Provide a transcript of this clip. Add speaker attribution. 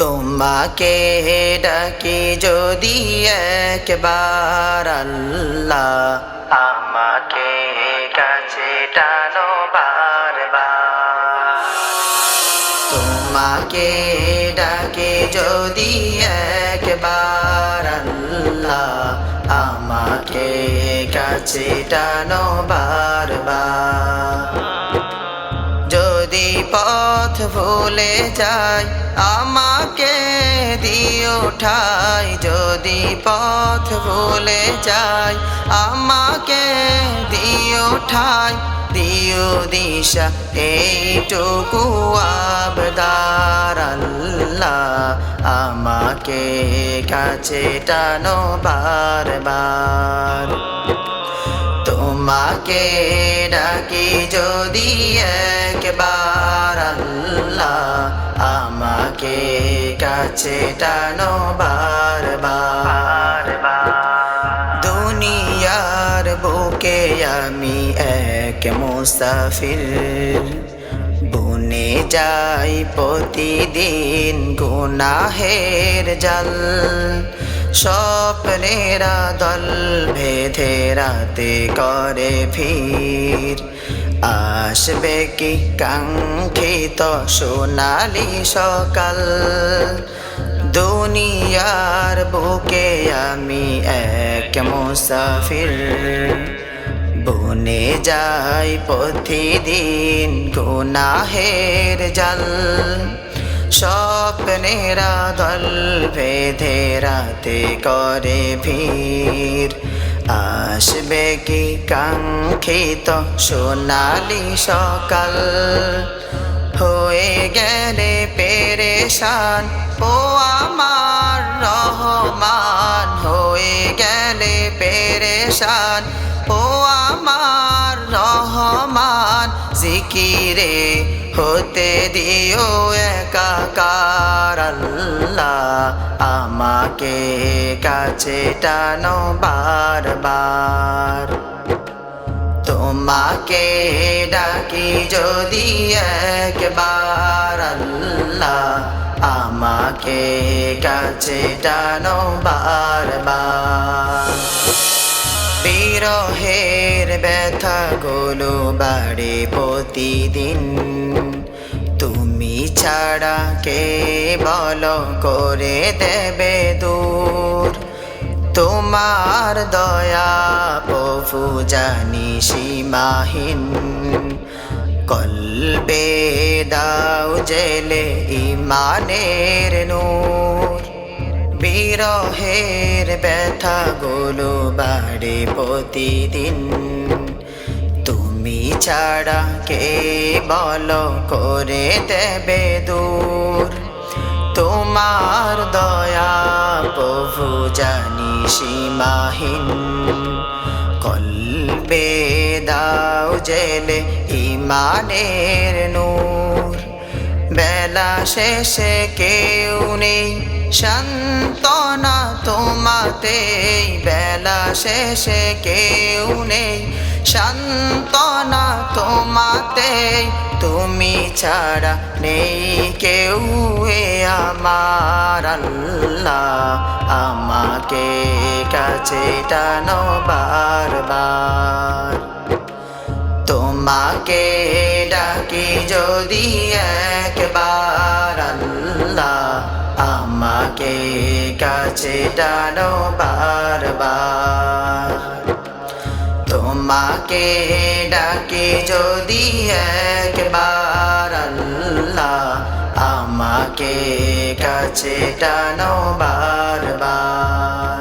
Speaker 1: তোমাকে ডাকি যদি একবার আল্লাহ, আমাকে কাছে টানো বারবার। তোমাকে ডাকি যদি একবার আল্লাহ, আমাকে কাছে টানো বারবার। যদি পথ ভুলে যাই আমাকে দিও ঠাই, যদি পথ ভুলে যাই আমাকে দিও ঠাই, দিও দিশা এইটুকু আবদার আল্লাহ, আমাকে কাছে টানো বারবার। তোমাকে ডাকি যদি একবার আল্লাহ, আমাকে কাছে টানো বারবার। দুনিয়ার বুকে আমি এক মুসাফির, বুনে যাই প্রতিদিন গুনাহের জাল। স্বপ্নেরা দল বেঁধে রাতে করে ভিড়, আসবে কি কাঙ্ক্ষিত সোনালি সকাল। দুনিয়ার বুকে আমি এক মুসাফির, বনে যাই প্রতিদিন গুনাহের জাল। স্বপ্নেরা দল বেঁধে রাতে করে ভিড়, আসবে কি কাঙ্ক্ষিত সোনালি সকাল। হয়ে গেলে পেরেশান ও আমার রহমান, হয়ে গেলে পেরেশান ও আমার রহমান। জিকিরে হতে দিও একাকার আল্লাহ, আমাকে কাছে টানো বারবার। তোমাকে ডাকি যদি একবার আল্লাহ, আমাকে কাছে টানো বারবার। বিরহের ব্যথাগুলো বাড়ে প্রতিদিন, তুমি ছাড়া কে বলো করে দেবে দূর। তোমার দয়া প্রভু জানি সীমাহীন, কলবে দাও জেলে ইমানের নূর। বিরহের ব্যথাগুলো বাড়ে প্রতিদিন, তুমি ছাড়া কে বলো করে দেবে দূর। তোমার দয়া প্রভু জানি সীমাহীন, কলবে দাও জেলে ইমানের নূর। বেলা শেষে কেউ নেই সান্ত্বনা তোমাতেই, বেলা শেষে কেউ নেই সান্ত্বনা তোমাতেই। তুমি ছাড়া নেই কেউ এ আমার আল্লাহ, আমাকে কাছে টানো বারবার। তোমাকে ডাকি যদি একবার আল্লাহ, আমাকে কাছে টানো বারবার। তোমাকে ডাকি যদি একবার আল্লাহ, আমাকে কাছে টানো বারবার।